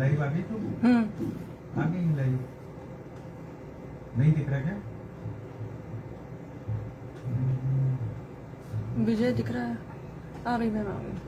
Live आ गई तुम? आ गई लाइव? नहीं दिख रहा क्या? विजय दिख रहा है। आ गई मैम, आ गई।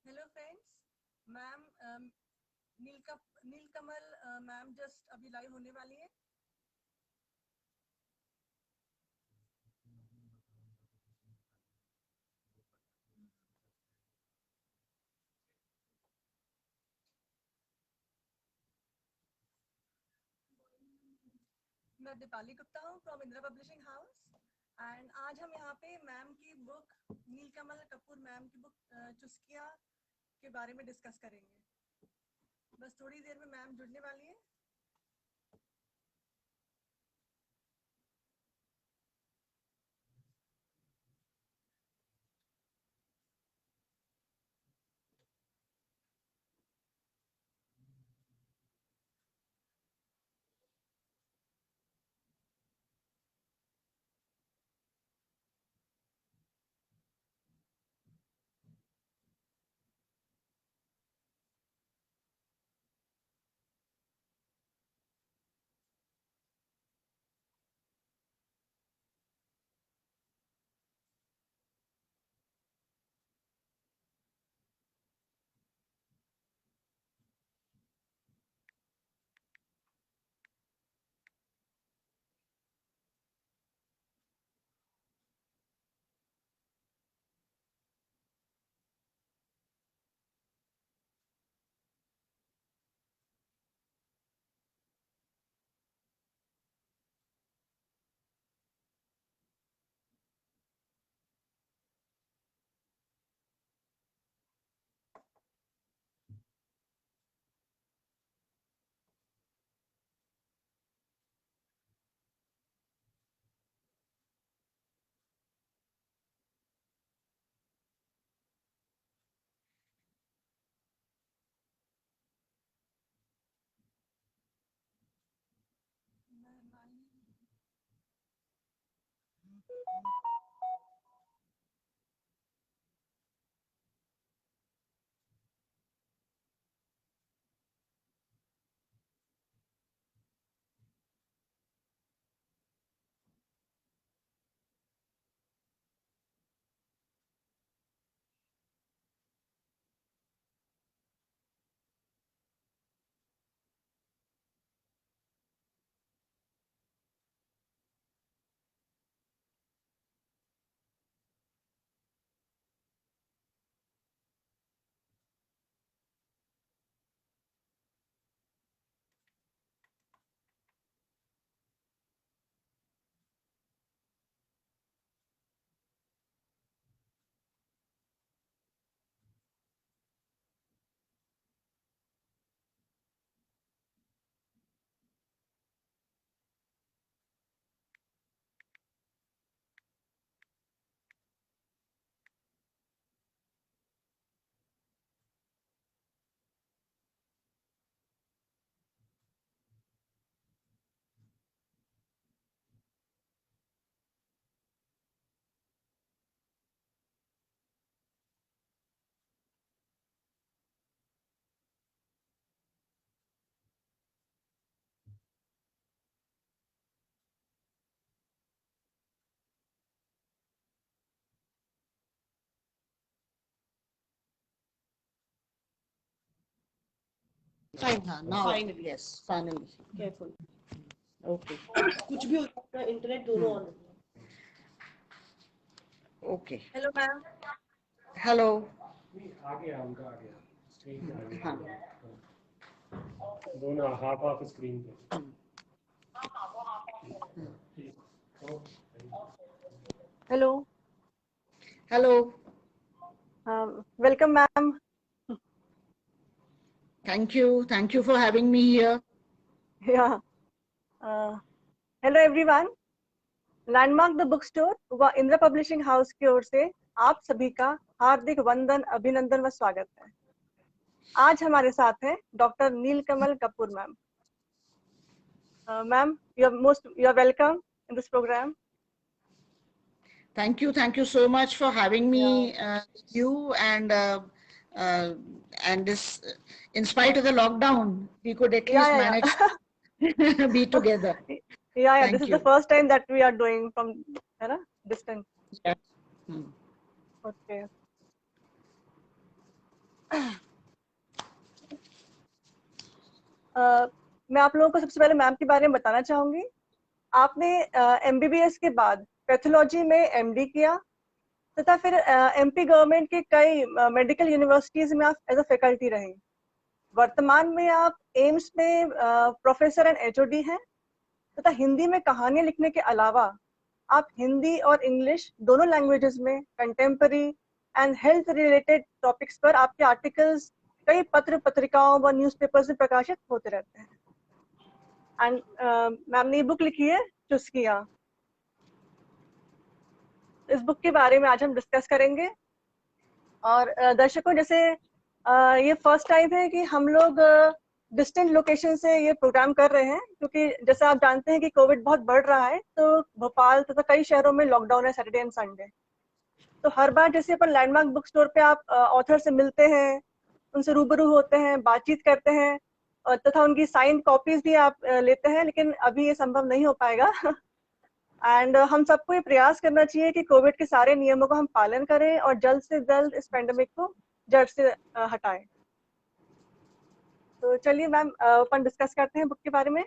हेलो फ्रेंड्स, मैम नीलकमल मैम जस्ट अभी लाइव होने वाली है। मैं दीपाली गुप्ता हूँ from Indira publishing house and आज हम यहाँ पे मैम की बुक नीलकमल कपूर मैम की बुक चुस्किया के बारे में डिस्कस करेंगे। बस थोड़ी देर में मैम जुड़ने वाली है। Fine, हाँ, now, Finally. yes, finally. Careful. Okay, कुछ भी हो सकता है, इंटरनेट दोनों ऑन है. okay. Hello ma'am. Hello. आ गया उनका, आ गया स्क्रीन पे आ गया. हाँ. दोनों हाफ स्क्रीन पे. Hello. Hello. Welcome ma'am. Thank you for having me here. Yeah. Hello everyone. Landmark the book store व इंदिरा पब्लिशिंग हाउस की ओर से आप सभी का हार्दिक वंदन, अभिनंदन व स्वागत है. आज हमारे साथ हैं doctor Neelkamal Kapoor ma'am. Ma'am, you are welcome in this program. Thank you so much for having me, you and this. In spite of the lockdown, we could at least manage to be together. Yeah. Thank This is you. the first time that we are doing from distance. Yeah. Okay. मैं आप लोगों को सबसे पहले ma'am के बारे में बताना चाहूंगी. आपने MBBS के बाद पैथोलॉजी में MD किया तथा फिर MP गवर्नमेंट के कई मेडिकल यूनिवर्सिटीज में आप एज अ फैकल्टी रहे. वर्तमान में आप एम्स में प्रोफेसर एंड HOD हैं तथा हिंदी में कहानियां लिखने के अलावा आप हिंदी और इंग्लिश दोनों लैंग्वेजेस में contemporary and health related topics पर आपके आर्टिकल्स कई पत्र पत्रिकाओं व न्यूज़पेपर्स में प्रकाशित होते रहते हैं. एंड मैम ने बुक लिखी है चुस्किया. इस बुक के बारे में आज हम डिस्कस करेंगे. और दर्शकों, जैसे ये फर्स्ट टाइम है कि हम लोग डिस्टेंट लोकेशन से ये प्रोग्राम कर रहे हैं, क्योंकि जैसे आप जानते हैं कि कोविड बहुत बढ़ रहा है, तो भोपाल तथा कई शहरों में लॉकडाउन है सैटरडे एंड संडे. तो हर बार जैसे अपन लैंडमार्क बुक स्टोर पे आप ऑथर से मिलते हैं, उनसे रूबरू होते हैं, बातचीत करते हैं और तथा उनकी साइन कॉपीज भी आप लेते हैं, लेकिन अभी ये संभव नहीं हो पाएगा. एंड हम सबको ये प्रयास करना चाहिए कि कोविड के सारे नियमों का हम पालन करें और जल्द से जल्द इस पेंडेमिक को जड़ से हटाएं. तो चलिए मैम, अपन डिस्कस करते हैं बुक के बारे में.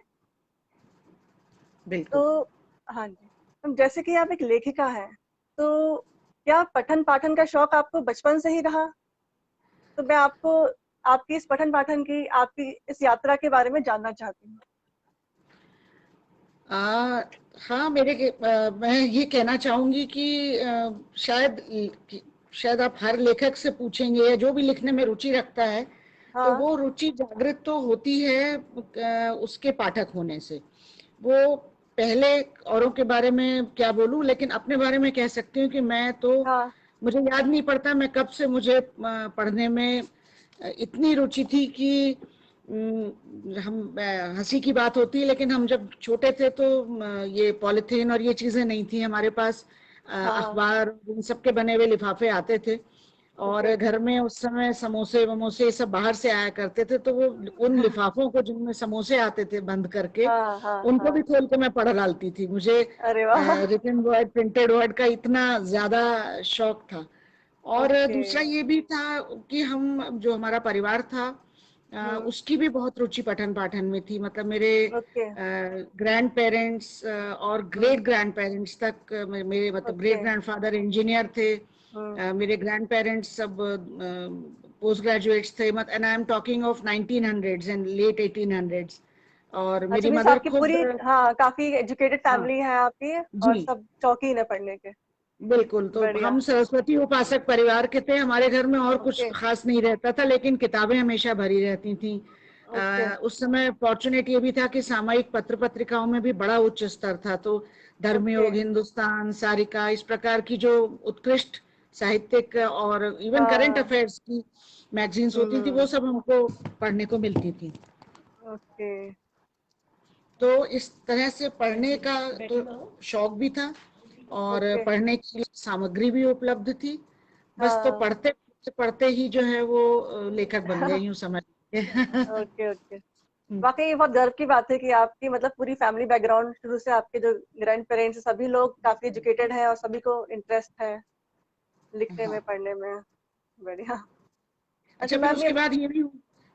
बिल्कुल. तो हाँ जी मैम, जैसे कि आप एक लेखिका हैं, तो क्या पठन पाठन का शौक आपको बचपन से ही रहा? तो मैं आपको आपकी इस पठन पाठन की, आपकी इस यात्रा के बारे में जानना चाहती हूँ. हाँ, मैं ये कहना चाहूंगी कि शायद आप हर लेखक से पूछेंगे या जो भी लिखने में रुचि रखता है, तो वो रुचि जागृत तो होती है उसके पाठक होने से. वो पहले औरों के बारे में क्या बोलूं, लेकिन अपने बारे में कह सकती हूँ कि मैं तो मुझे याद नहीं पड़ता मैं कब से मुझे पढ़ने में इतनी रुचि थी कि हम हंसी की बात होती है, लेकिन हम जब छोटे थे तो ये पॉलिथीन और ये चीजें नहीं थी हमारे पास. अखबार इन सबके बने हुए लिफाफे आते थे और घर में उस समय समोसे वमोसे सब बाहर से आया करते थे, तो वो उन लिफाफों को जिनमें समोसे आते थे बंद करके, उनको भी खोल के मैं पढ़ डालती थी. मुझे रिटन वर्ड, प्रिंटेड वर्ड का इतना ज्यादा शौक था. और दूसरा ये भी था कि हम जो हमारा परिवार था उसकी भी बहुत रुचि पठन पाठन में थी. मतलब मेरे ग्रैंड पेरेंट्स और ग्रेट ग्रैंड पेरेंट्स तक, मेरे मतलब ग्रेट ग्रैंडफादर इंजीनियर थे, मेरे ग्रैंड पेरेंट्स सब पोस्ट ग्रेजुएट्स थे. And I am talking of 1900s and let 1800s. और मेरी मदर खुद पूरी काफी एजुकेटेड फैमिली है आपकी और सब शौकीन है पढ़ने के. बिल्कुल. तो हम सरस्वती उपासक परिवार के थे. हमारे घर में और कुछ खास नहीं रहता था, लेकिन किताबें हमेशा भरी रहती थी. उस समय फॉर्चुनेट ये भी था कि सामयिक पत्र पत्रिकाओं में भी बड़ा उच्च स्तर था. तो धर्मयोग, हिंदुस्तान, सारिका, इस प्रकार की जो उत्कृष्ट साहित्यिक और इवन करंट अफेयर्स की मैगजीन्स होती थी, वो सब हमको पढ़ने को मिलती थी. तो इस तरह से पढ़ने का तो शौक भी था और पढ़ने की सामग्री भी उपलब्ध थी. बस तो पढ़ते पढ़ते ही जो है वो लेखक बन गई हूँ समझ के. वाकई बहुत गर्व की बात है कि आपकी मतलब पूरी फैमिली बैकग्राउंड, शुरू से आपके जो ग्रैंड पेरेंट्स सभी लोग काफी एजुकेटेड हैं और सभी को इंटरेस्ट है लिखने में, पढ़ने में. बढ़िया. अच्छा, फिर उसके बाद ये भी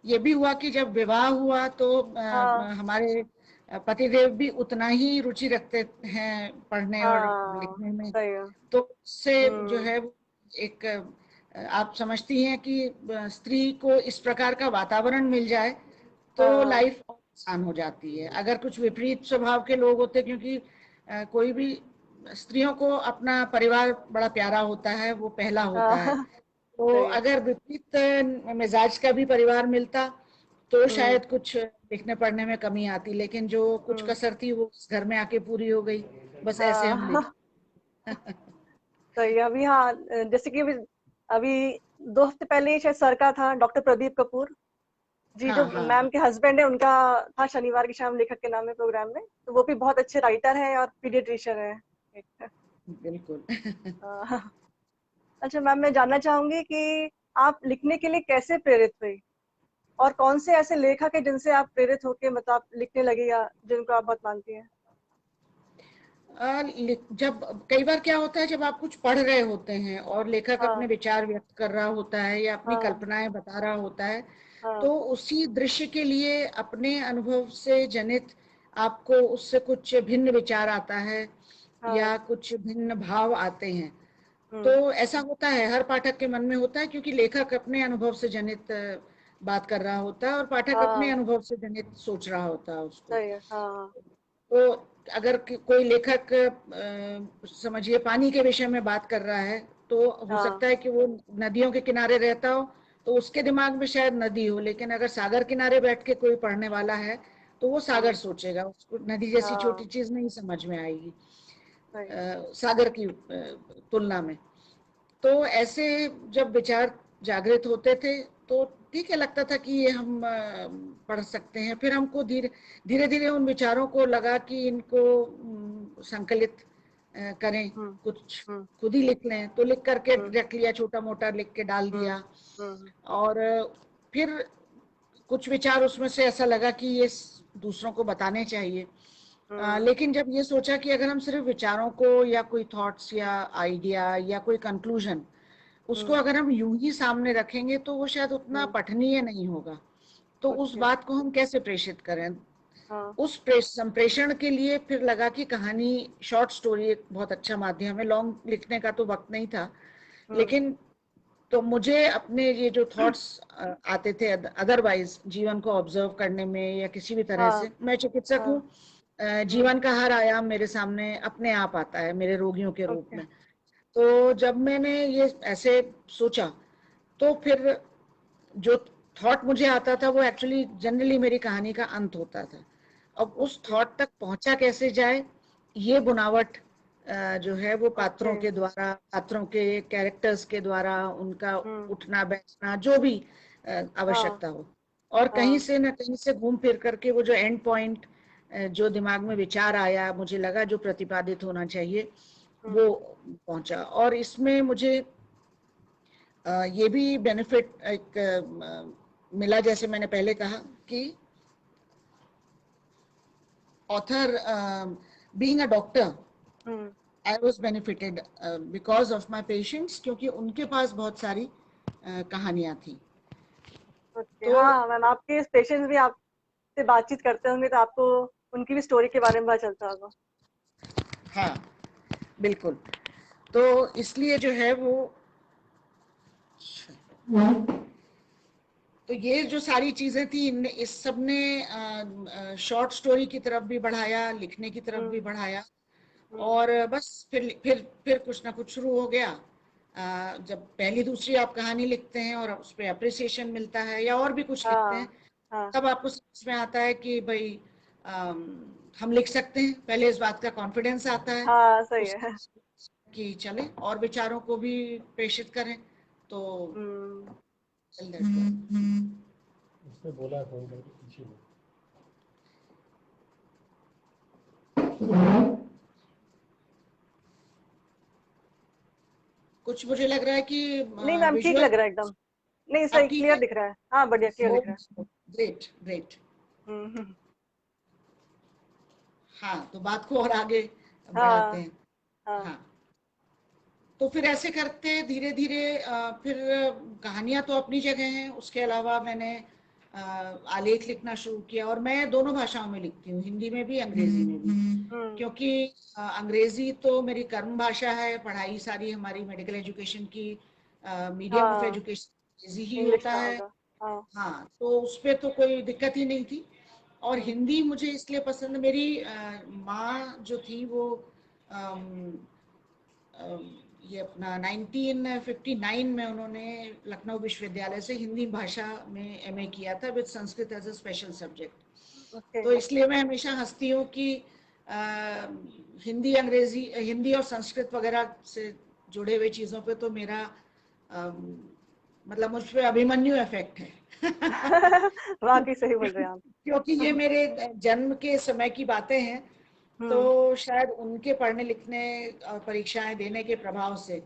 ये भी हुआ कि जब विवाह हुआ तो हाँ हमारे पतिदेव भी उतना ही रुचि रखते हैं पढ़ने और हाँ लिखने में। सही है। तो उससे जो हम्म है वो एक आप समझती हैं कि स्त्री को इस प्रकार का वातावरण मिल जाए तो हाँ लाइफ आसान हो जाती है। अगर कुछ विपरीत स्वभाव के लोग होते, क्योंकि कोई भी स्त्रियों को अपना परिवार बड़ा प्यारा होता है, वो पहला होता है। हाँ तो सही है। अगर विपरीत मिजाज का भी परिवार मिलता तो हम्म शायद कुछ लिखने पढ़ने में कमी आती, लेकिन जो कुछ हम्म कसर थी वो उस घर में आके पूरी हो गई। बस ऐसे हम लिख हाँ सही है। अभी हाँ जैसे कि अभी 2 हफ्ते पहले ही शायद सर का था, डॉक्टर प्रदीप कपूर जी, जो हाँ हाँ मैम हाँ के हस्बैंड है, उनका था शनिवार की शाम लेखक के नाम में प्रोग्राम में। तो वो भी बहुत अच्छे राइटर हैं और पीडियाट्रिशियन है एक। बिल्कुल। हाँ। अच्छा मैम, मैं जानना चाहूंगी कि आप लिखने के लिए कैसे प्रेरित हुई, और कौन से ऐसे लेखक हैं जिनसे आप प्रेरित होके मतलब आप लिखने लगी, या जिनको आप बहुत मानती हैं? जब कई बार क्या होता है, जब आप कुछ पढ़ रहे होते हैं और लेखक अपने हाँ विचार व्यक्त कर रहा होता है या अपनी हाँ कल्पनाएं बता रहा होता है, हाँ तो उसी दृश्य के लिए अपने अनुभव से जनित आपको उससे कुछ भिन्न विचार आता है हाँ। या कुछ भिन्न भाव आते हैं। हम्म तो ऐसा होता है, हर पाठक के मन में होता है, क्योंकि लेखक अपने अनुभव से जनित बात कर रहा होता है और पाठक अपने हाँ अनुभव से जनित सोच रहा होता है उसको। सही है। हाँ तो अगर कोई लेखक समझिए पानी के विषय में बात कर रहा है, तो हो हाँ सकता है कि वो नदियों के किनारे रहता हो तो उसके दिमाग में शायद नदी हो, लेकिन अगर सागर किनारे बैठ के कोई पढ़ने वाला है तो वो सागर हम्म सोचेगा, उसको नदी जैसी छोटी हाँ चीज नहीं समझ में आएगी सही है। सागर की तुलना में। तो ऐसे जब विचार जागृत होते थे तो ठीक है, लगता था कि ये हम पढ़ सकते हैं। फिर हमको धीरे धीरे धीरे उन विचारों को लगा कि इनको संकलित करें, हम्म कुछ हम्म खुद ही लिख लें। तो लिख करके हम्म रख लिया, छोटा मोटा लिख के डाल हम्म दिया। हम्म और फिर कुछ विचार उसमें से ऐसा लगा कि ये दूसरों को बताने चाहिए। हम्म लेकिन जब ये सोचा कि अगर हम सिर्फ विचारों को या कोई थॉट्स या आइडिया या कोई कंक्लूजन उसको हम्म अगर हम यूं ही सामने रखेंगे तो वो शायद उतना हम्म, पठनीय नहीं होगा। तो उस ओके। बात को हम कैसे प्रेषित करें। हाँ उस संप्रेषण के लिए फिर लगा कि कहानी, शॉर्ट स्टोरी एक बहुत अच्छा माध्यम है। लॉन्ग लिखने का तो वक्त नहीं था, हम्म लेकिन तो मुझे अपने ये जो थॉट्स आते थे अदरवाइज जीवन को ऑब्जर्व करने में या किसी भी तरह हाँ से, मैं चिकित्सक हाँ हूँ, हम्म जीवन का हर आयाम मेरे सामने अपने आप आता है मेरे रोगियों के रूप ओके। में। तो जब मैंने ये ऐसे सोचा तो फिर जो थॉट मुझे आता था वो एक्चुअली जनरली मेरी कहानी का अंत होता था। अब उस ओके थॉट तक पहुंचा कैसे जाए, ये बुनावट जो है वो ओके। पात्रों के द्वारा, पात्रों के कैरेक्टर्स के द्वारा, उनका हम्म उठना बैठना जो भी हाँ आवश्यकता हो, और कहीं हाँ से न कहीं से घूम फिर करके वो जो एंड पॉइंट जो दिमाग में विचार आया, मुझे लगा जो प्रतिपादित होना चाहिए हम्म वो पहुंचा। और इसमें मुझे ये भी बेनिफिट एक मिला, जैसे मैंने पहले कहा कि author being a doctor hmm I was benefited because of my patients, क्योंकि उनके पास बहुत सारी कहानियां थी। ओके। तो हाँ मैम, आपके पेशेंट्स भी आपसे बातचीत करते होंगे तो आपको उनकी भी स्टोरी के बारे में पता चलता होगा। हाँ बिल्कुल। तो इसलिए जो है वो, तो ये जो सारी चीजें थी इस सब ने शॉर्ट स्टोरी की तरफ भी बढ़ाया, लिखने की तरफ भी हम्म बढ़ाया। हम्म और बस फिर कुछ ना कुछ शुरू हो गया। जब पहली दूसरी आप कहानी लिखते हैं और उस पर अप्रिसिएशन मिलता है या और भी कुछ लिखते हैं, हाँ हाँ तब आपको समझ में आता है कि भाई हम लिख सकते हैं। पहले इस बात का कॉन्फिडेंस आता है हाँ सही उस है। कि चले और विचारों को भी प्रेषित करें। तो हम्म चल देते। उसने बोला है फोन करके पीछे में। कुछ मुझे लग रहा है कि नहीं मैम, ठीक विजुअल लग रहा है एकदम। नहीं अब सही, ठीक क्लियर है। दिख रहा है। हाँ बढ़िया, क्लियर दिख रहा है। Great great. हम्म हाँ तो बात को और आगे बढ़ाते हाँ हैं। हाँ हाँ तो फिर ऐसे करते धीरे धीरे फिर कहानियां तो अपनी जगह हैं, उसके अलावा मैंने आलेख लिखना शुरू किया। और मैं दोनों भाषाओं में लिखती हूँ, हिंदी में भी अंग्रेजी में भी, क्योंकि अंग्रेजी तो मेरी कर्म भाषा है, पढ़ाई सारी हमारी मेडिकल एजुकेशन की, मीडियम ऑफ हाँ एजुकेशन अंग्रेजी ही इंग्लिश होता में है। होगा। हाँ हाँ, तो उस पे तो कोई दिक्कत ही नहीं थी। और हिंदी मुझे इसलिए पसंद, मेरी माँ जो थी वो अम, अम, ये अपना 1959 में उन्होंने लखनऊ विश्वविद्यालय से हिंदी भाषा में एमए किया था with Sanskrit as a special subject. Okay. तो इसलिए मैं हमेशा हंसती हूँ कि हिंदी अंग्रेजी, हिंदी और संस्कृत वगैरह से जुड़े हुए चीज़ों पे तो मेरा मतलब मुझ पे अभिमन्यु इफेक्ट है। वाकई सही बोल रहे हैं आप। क्योंकि ये मेरे जन्म के समय की बातें हैं, तो शायद उनके पढ़ने लिखने और परीक्षाएं देने के प्रभाव से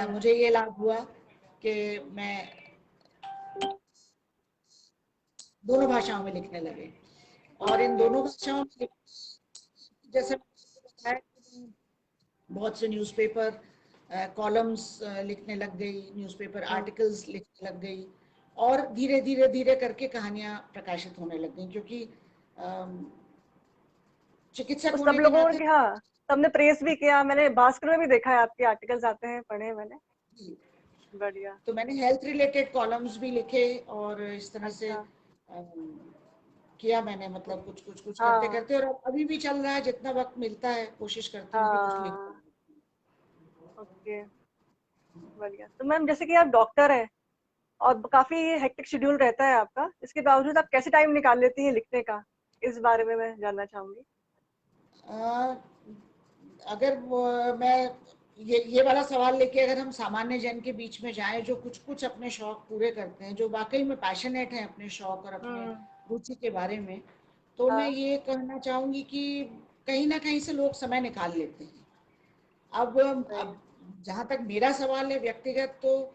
मुझे ये लाभ हुआ कि मैं दोनों भाषाओं में लिखने लगे। और इन दोनों भाषाओं में जैसे मैंने बताया कि मैं बहुत से न्यूज़पेपर कॉलम्स लिखने लग गई, न्यूज़पेपर आर्टिकल्स लिखने लग गई, और धीरे धीरे धीरे करके कहानियां प्रकाशित होने लग गई, क्योंकि चिकित्सक तो सब होने के लोगों नाते। के, हाँ सबने प्रेस भी किया, मैंने भास्कर में भी देखा है आपके आर्टिकल्स आते हैं, पढ़े हैं मैंने। बढ़िया। तो मैंने हेल्थ रिलेटेड कॉलम्स भी लिखे, और इस तरह से अच्छा। किया मैंने, मतलब कुछ कुछ कुछ करते हाँ करते। और अभी भी चल रहा है, जितना वक्त मिलता है कोशिश करती हूँ कि कुछ लिख हाँ पाऊँ। ओके बढ़िया। तो मैम जैसे कि आप डॉक्टर हैं और काफी हेक्टिक शेड्यूल रहता है आपका, इसके बावजूद आप कैसे टाइम निकाल लेती हैं लिखने का, इस बारे में मैं जानना चाहूंगी। अ, अगर मैं ये वाला सवाल लेके अगर हम सामान्य जन के बीच में जाएं, जो कुछ कुछ अपने शौक पूरे करते हैं, जो वाकई में पैशनेट हैं अपने शौक और अपने रुचि के बारे में, तो मैं हाँ ये कहना चाहूंगी कि कहीं ना कहीं से लोग समय निकाल लेते हैं। सही। अब जहाँ तक मेरा सवाल है व्यक्तिगत, तो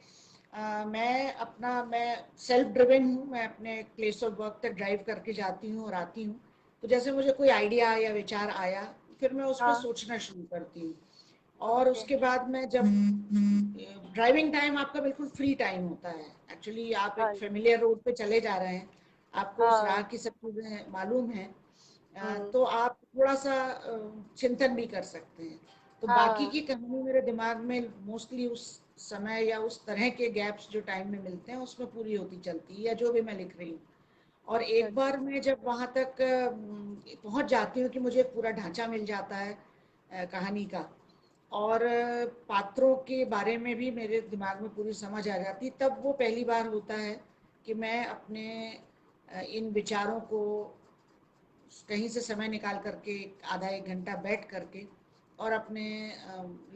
मैं सेल्फ ड्रिवन हूँ, मैं अपने प्लेस ऑफ वर्क तक ड्राइव करके जाती हूँ और आती हूँ। तो जैसे मुझे कोई आइडिया या विचार आया, फिर मैं उस पर हाँ सोचना शुरू करती हूँ। और ओके। उसके बाद में जब ड्राइविंग टाइम आपका बिल्कुल फ्री टाइम होता है, एक्चुअली आप हाँ एक जी। फेमिलियर रोड पे चले जा रहे हैं, आपको उस राह हाँ की सब चीजें मालूम है, तो आप थोड़ा सा चिंतन भी कर सकते हैं। तो बाकी हाँ की कहानी मेरे दिमाग में मोस्टली उस समय या उस तरह के गैप्स जो टाइम में मिलते हैं उसमें पूरी होती चलती है, या जो भी मैं लिख रही हूँ। और अच्छा एक अच्छा। बार मैं जब वहां तक पहुंच जाती हूँ कि मुझे एक पूरा ढांचा मिल जाता है कहानी का, और पात्रों के बारे में भी मेरे दिमाग में पूरी समझ आ जाती, तब वो पहली बार होता है कि मैं अपने इन विचारों को कहीं से समय निकाल करके आधा एक घंटा बैठ करके और अपने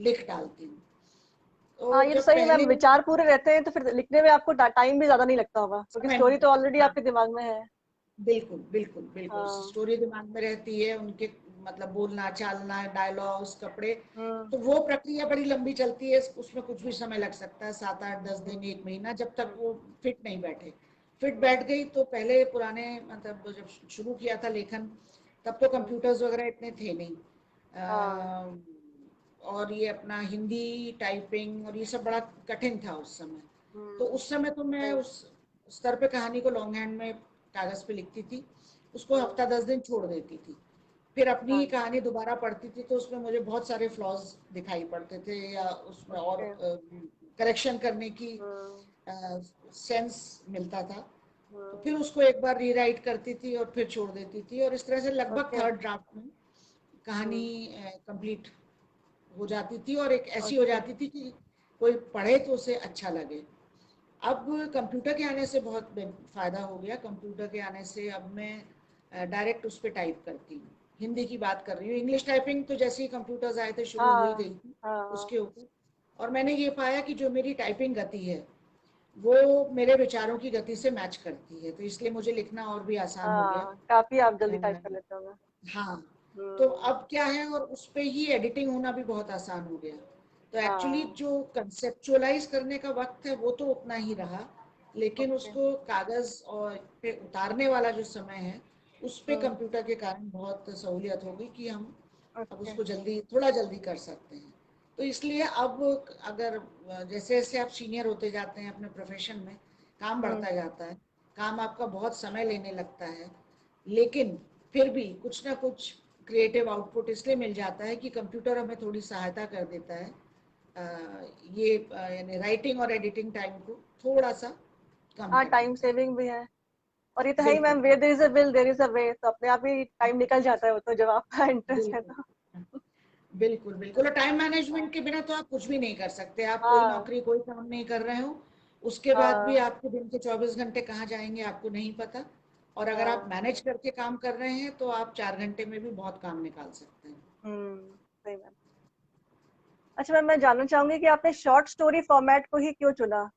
लिख डालती हूँ। हाँ तो ये तो जब सही है पहले मैम, विचार पूरे रहते हैं तो फिर लिखने में आपको टाइम भी ज्यादा नहीं लगता होगा, क्योंकि समय नहीं स्टोरी तो लगता, ऑलरेडी हाँ, आपके दिमाग में है। बिल्कुल बिल्कुल बिल्कुल हाँ स्टोरी दिमाग में रहती है, उनके मतलब बोलना चालना, डायलॉग्स, कपड़े, हम्म तो वो प्रक्रिया बड़ी लंबी चलती है, उसमें कुछ भी समय लग सकता है, 7 8 10 दिन, एक महीना, जब तक वो फिट नहीं बैठे। फिट बैठ गई तो पहले पुराने मतलब जब शुरू किया था लेखन, तब तो कंप्यूटर्स वगैरह इतने थे नहीं, हाँ और ये अपना हिंदी टाइपिंग और ये सब बड़ा कठिन था उस समय। तो उस समय तो मैं सही। उस स्तर पे कहानी को लॉन्ग हैंड में कागज पे लिखती थी, उसको हफ्ता 10 दिन छोड़ देती थी, फिर अपनी हाँ ही कहानी दोबारा पढ़ती थी, तो उसमें मुझे बहुत सारे फ्लॉज दिखाई पड़ते थे, या उसमें और ओके। करेक्शन करने की हम्म सेंस मिलता था। तो फिर हम्म उसको एक बार रीराइट करती थी और फिर छोड़ देती थी, और इस तरह से लगभग ओके। थर्ड ड्राफ्ट में कहानी कंप्लीट हो जाती थी, और एक ऐसी हो ओके। जाती थी कि कोई पढ़े तो उसे अच्छा लगे। अब कंप्यूटर के आने से बहुत फायदा हो गया, कंप्यूटर के आने से अब मैं डायरेक्ट उस पर टाइप करती हूँ। हिंदी की बात कर रही हूँ, इंग्लिश टाइपिंग तो जैसे ही कंप्यूटर्स आए थे शुरू हो ही हाँ गई थी हाँ उसके ऊपर। और मैंने ये पाया कि जो मेरी टाइपिंग गति है वो मेरे विचारों की गति से मैच करती है, तो इसलिए मुझे लिखना और भी आसान हो गया। हाँ काफी आप जल्दी टाइप कर लेते होंगे। हाँ, तो हम्म अब क्या है, और उस पे ही एडिटिंग होना भी बहुत आसान हो गया। तो एक्चुअली हाँ जो कंसेप्चुअलाइज करने का वक्त है वो तो उतना ही रहा, लेकिन ओके। उसको कागज और पे उतारने वाला जो समय है, उस पे हम्म कंप्यूटर के कारण बहुत सहूलियत हो गई कि हम अब ओके। उसको जल्दी, थोड़ा जल्दी कर सकते हैं। तो इसलिए अब अगर जैसे जैसे आप सीनियर होते जाते हैं अपने प्रोफेशन में, काम हम्म बढ़ता जाता है, काम आपका बहुत समय लेने लगता है, लेकिन फिर भी कुछ ना कुछ क्रिएटिव आउटपुट इसलिए मिल जाता है कि कंप्यूटर हमें थोड़ी सहायता कर देता है ये यानी राइटिंग और एडिटिंग टाइम को थोड़ा सा कम हाँ कर टाइम देता है। सेविंग भी है। और ये तो है ही मैम, बिल्कुल where there is a will there is a way, तो अपने आप ही टाइम निकल जाता है वो तो, जब आपका इंटरेस्ट है बिल्कुल तो। बिल्कुल बिल्कुल। और टाइम मैनेजमेंट के बिना तो आप कुछ भी नहीं कर सकते। आप कोई हाँ नौकरी कोई काम नहीं कर रहे हो, उसके बाद भी हाँ आपके दिन के 24 घंटे कहाँ जाएंगे आपको नहीं पता। और अगर आप हाँ। मैनेज करके काम कर रहे हैं तो आप 4 घंटे में भी बहुत काम निकाल सकते हैं। सही मैम। अच्छा मैम, मैं जानना चाहूंगी कि आपने शॉर्ट स्टोरी फॉर्मेट को ही क्यों चुना?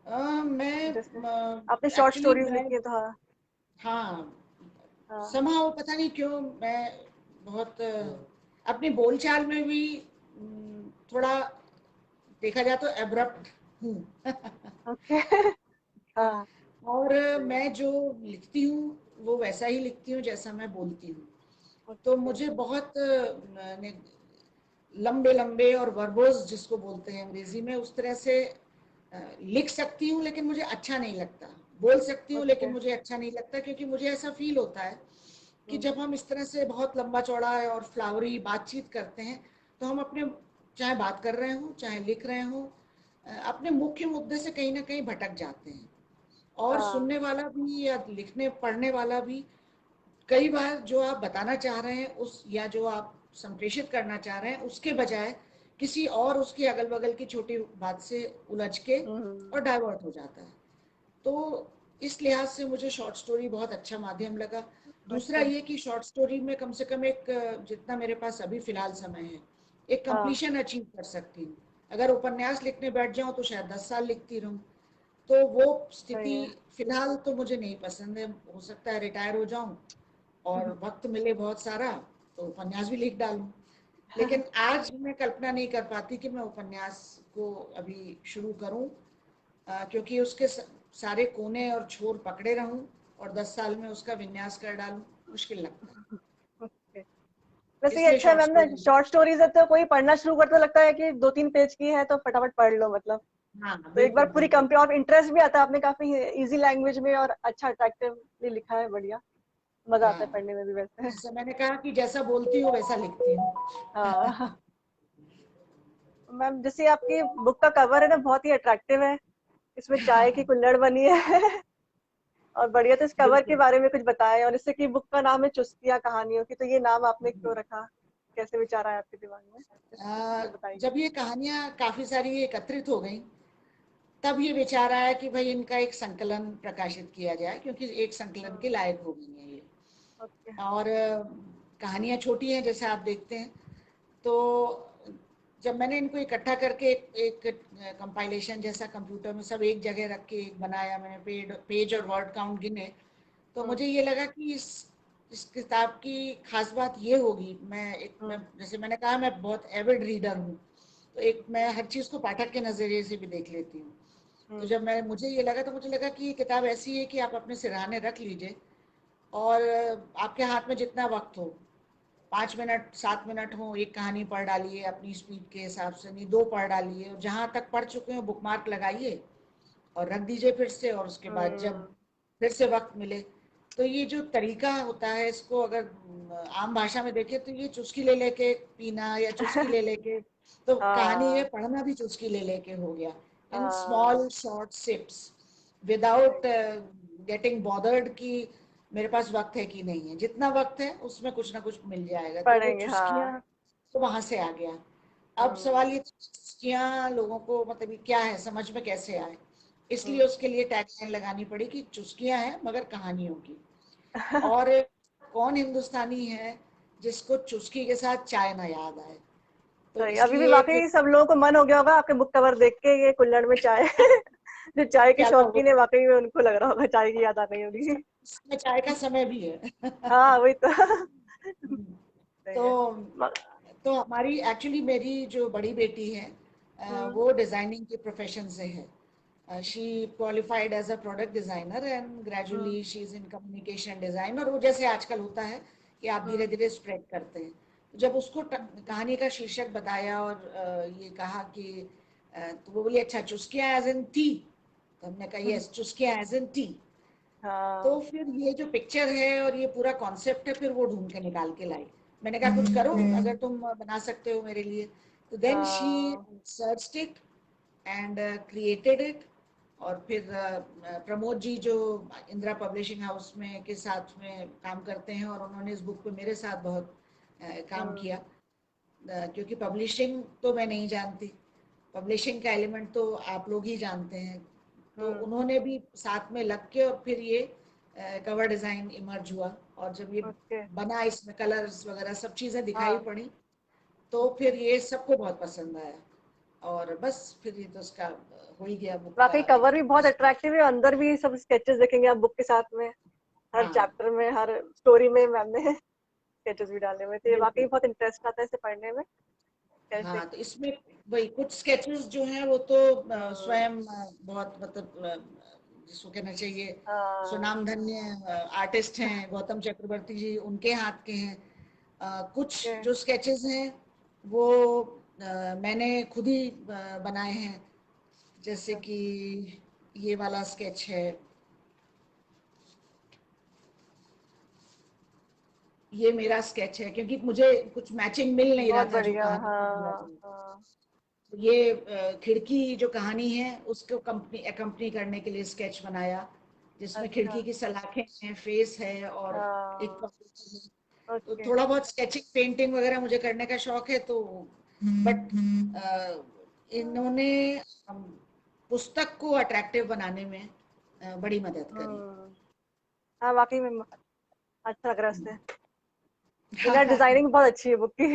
जैसे आपने शॉर्ट एक्चुअली स्टोरीज मैं लिखी है तो हाँ। हाँ हाँ somehow पता नहीं क्यों मैं बहुत अपनी बोलचाल में भी थोड़ा देखा जाए तो एब्रप्ट हूँ। ओके। हाँ और सही है। मैं जो लिखती हूँ वो वैसा ही लिखती हूँ जैसा मैं बोलती हूँ। तो ओके। मुझे बहुत लंबे लंबे और वर्बोस जिसको बोलते हैं अंग्रेजी में, उस तरह से लिख सकती हूँ, लेकिन मुझे अच्छा नहीं लगता। बोल सकती हूँ ओके। लेकिन मुझे अच्छा नहीं लगता, क्योंकि मुझे ऐसा फील होता है कि जब हम इस तरह से बहुत लंबा चौड़ा और फ्लावरी बातचीत करते हैं तो हम अपने, चाहे बात कर रहे हो चाहे लिख रहे हो, अपने मुख्य मुद्दे से कहीं ना कहीं भटक जाते हैं। और हाँ सुनने वाला भी या लिखने पढ़ने वाला भी कई बार जो आप बताना चाह रहे हैं उस, या जो आप संप्रेषित करना चाह रहे हैं उसके बजाय किसी और उसकी अगल बगल की छोटी बात से उलझ के हम्म। और डाइवर्ट हो जाता है। तो इस लिहाज से मुझे शॉर्ट स्टोरी बहुत अच्छा माध्यम लगा। दूसरा ओके। ये कि शॉर्ट स्टोरी में कम से कम एक जितना मेरे पास अभी फिलहाल समय है, एक हाँ कंप्लीशन अचीव कर सकती हूँ। अगर उपन्यास लिखने बैठ जाऊं तो शायद 10 साल लिखती रहूं। तो वो सही स्थिति है। फिलहाल तो मुझे नहीं पसंद है। हो सकता है रिटायर हो जाऊं और वक्त मिले बहुत सारा तो उपन्यास भी लिख डालूं। लेकिन आज मैं कल्पना नहीं कर पाती कि मैं उपन्यास को अभी शुरू करूं, क्योंकि उसके सारे कोने और छोर पकड़े रहूं और 10 साल में उसका विन्यास कर डालूं, मुश्किल लगता है। ओके। वैसे ये इसलिए अच्छा है शॉर्ट मैम ना, स्टोरी। शॉर्ट स्टोरीज है तो कोई पढ़ना शुरू करता लगता है कि 2-3 पेज की है तो फटाफट पढ़ लो मतलब। हाँ तो एक बार बिल्कुल पूरी बिल्कुल। कंप्लीट, और इंटरेस्ट भी आता है, आपने काफी इजी लैंग्वेज में और अच्छा अट्रैक्टिवली लिखा है, बढ़िया। मजा आता है हाँ, पढ़ने में भी वैसे। जैसे मैंने कहा कि जैसा बोलती हूँ वैसा लिखती हूँ। हाँ मैम, जैसे आपकी बुक का कवर है ना, बहुत ही अट्रैक्टिव है। इसमें चाय की कुल्हड़ बनी है। और बढ़िया। तो इस कवर के बिल्कुल। बारे में कुछ बताएं, और इससे कि बुक का नाम है चुस्किया कहानियों की, तो ये नाम आपने क्यों रखा? कैसे विचार आया आपके दिमाग में? आ, ये बताइए। जब ये कहानियां काफी सारी एकत्रित हो गई तब ये विचार आया कि भाई इनका एक संकलन प्रकाशित किया जाए, क्योंकि एक संकलन के लायक हो गई है ये। ओके। और कहानियां छोटी हैं जैसे आप देखते हैं। तो जब मैंने इनको इकट्ठा करके एक कंपाइलेशन जैसा कंप्यूटर में सब एक जगह रख के एक बनाया, मैंने पेज और वर्ड काउंट गिने, तो हम्म मुझे ये लगा कि इस किताब की खास बात ये होगी। मैं हम्म जैसे मैंने कहा मैं बहुत एविड रीडर हूँ, तो एक मैं हर चीज को पाठक के नजरिए से भी देख लेती हूँ। तो हम्म जब मैं मुझे ये लगा तो मुझे लगा कि ये किताब ऐसी है कि आप अपने सिरहाने रख लीजिए और आपके हाथ में जितना वक्त हो, 5 मिनट 7 मिनट हो, एक कहानी पढ़ डालिए अपनी स्पीड के हिसाब से, नहीं दो पढ़ डालिए, और जहां तक पढ़ चुके हो बुकमार्क लगाइए और रख दीजिए फिर से, और उसके बाद जब हम्म। फिर से वक्त मिले। तो ये जो तरीका होता है, इसको अगर आम भाषा में देखें तो ये चुस्की ले लेके पीना या चुस्की ले लेके, तो कहानी ये हाँ पढ़ना भी चुस्की ले लेके हो गया, इन हाँ स्मॉल शॉर्ट सिप्स, सही विदाउट है। गेटिंग बॉदर्ड कि मेरे पास वक्त है कि नहीं है। जितना वक्त है उसमें कुछ ना कुछ मिल जाएगा। तो वो पढ़ेंगे हाँ। चुस्कियां तो वहां से आ गया। अब सवाल हम्म ये, चुस्कियां लोगों को मतलब ये क्या है समझ में कैसे आए, इसलिए हम्म। उसके लिए टैगलाइन लगानी पड़ी कि चुस्कियां हैं मगर कहानियों की। और कौन हिंदुस्तानी है जिसको चुस्की के साथ चाय ना याद आए। तो सही, अभी भी इसलिए वाकई सब लोगों को मन हो गया होगा आपके बुक कवर देख के, ये कुल्हड़ में चाय। जो चाय के प्याला हो, शौकीन है, वाकई में उनको लग रहा होगा चाय की याद आ गई होगी। इसमें चाय का समय भी है। हाँ वही तो। सही है। तो म- तो हमारी एक्चुअली मेरी जो बड़ी बेटी है हम्म वो डिजाइनिंग के प्रोफेशन से है। She qualified as a product designer and hmm gradually she is in communication design. और वो जैसे आजकल होता है कि आप धीरे हम्म धीरे स्प्रेड करते हैं। जब उसको कहानी का शीर्षक बताया और ये कहा कि तो वो बोली अच्छा चुस्किया एज इन टी। तो हमने कहा यस, चुस्किया एज इन टी। हाँ तो फिर ये जो पिक्चर है और ये पूरा कॉन्सेप्ट है, फिर वो ढूंढ के निकाल के लाई। मैंने कहा कुछ करो अगर तुम बना सकते हो मेरे लिए। तो then she searched it and created it. और फिर प्रमोद जी जो इंदिरा पब्लिशिंग हाउस में के साथ में काम करते हैं, और उन्होंने इस बुक पे मेरे साथ बहुत काम किया। क्योंकि पब्लिशिंग तो मैं नहीं जानती, पब्लिशिंग का एलिमेंट तो आप लोग ही जानते हैं। तो उन्होंने भी साथ में लग के, और फिर ये कवर डिजाइन इमर्ज हुआ। और जब ये ओके बना, इसमें कलर्स वगैरह सब चीजें दिखाई हाँ पड़ी, तो फिर ये सबको बहुत पसंद आया। और बस फिर ये तो उसका हो ही गया बुक वाकई का कवर भी बहुत एक। अट्रैक्टिव है, अंदर भी सब स्केचेस देखेंगे आप बुक के साथ में, हर हाँ चैप्टर में, हर स्टोरी में मैम ने स्केचेस भी डाले हुए थे। वाकई बिल्कुल। बहुत इंटरेस्ट आता है इसे पढ़ने में कैसे। हाँ तो इसमें वही कुछ स्केचेस जो हैं वो तो स्वयं बहुत मतलब जिसको कहना चाहिए हाँ सुनामधन्य आर्टिस्ट हैं, गौतम चक्रवर्ती जी, उनके हाथ के हैं। कुछ ओके जो स्केचेस हैं वो मैंने खुद ही बनाए हैं। जैसे कि ये वाला स्केच है, ये मेरा स्केच है, क्योंकि मुझे कुछ मैचिंग मिल नहीं रहा बहुत था जो बढ़िया कहानी को दिया हाँ जाए। हाँ तो ये खिड़की जो कहानी है उसको कंपनी करने के लिए स्केच बनाया, जिसमें अच्छा खिड़की की सलाखें हैं, फेस है, और एक हाँ पब्लिक है। तो ओके थोड़ा बहुत स्केचिंग पेंटिंग वगैरह मुझे करने का शौक है। तो बट इन्होंने पुस्तक को अट्रैक्टिव बनाने में बड़ी मदद करी। हाँ वाकई में अच्छा लग रहा है उससे। इनर हाँ डिजाइनिंग बहुत अच्छी है बुक की।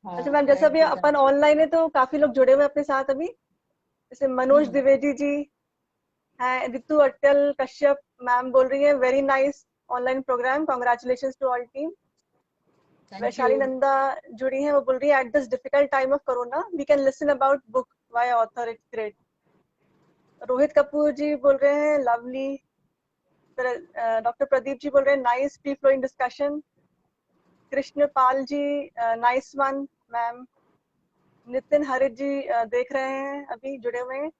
अच्छा मैम, जैसे अभी thank you upon thank online है तो काफी लोग जुड़े हुए हैं अपने साथ अभी, जैसे यू। मनोज द्विवेदी जी हैं, रितु अटल कश्यप मैम बोल रही है very nice online program, congratulation to all team. Thank you. Vaishali Nanda जुड़ी है, वो बोल रही है at this difficult time of corona we can listen about book by author, it's great. Rohit Kapoor ji बोल रहे हैं लवली। डॉक्टर प्रदीप जी बोल रहे हैं nice free flowing discussion. Krishna Pal ji nice one ma'am. Nitin Harit ji देख रहे हैं अभी जुड़े हुए हैं।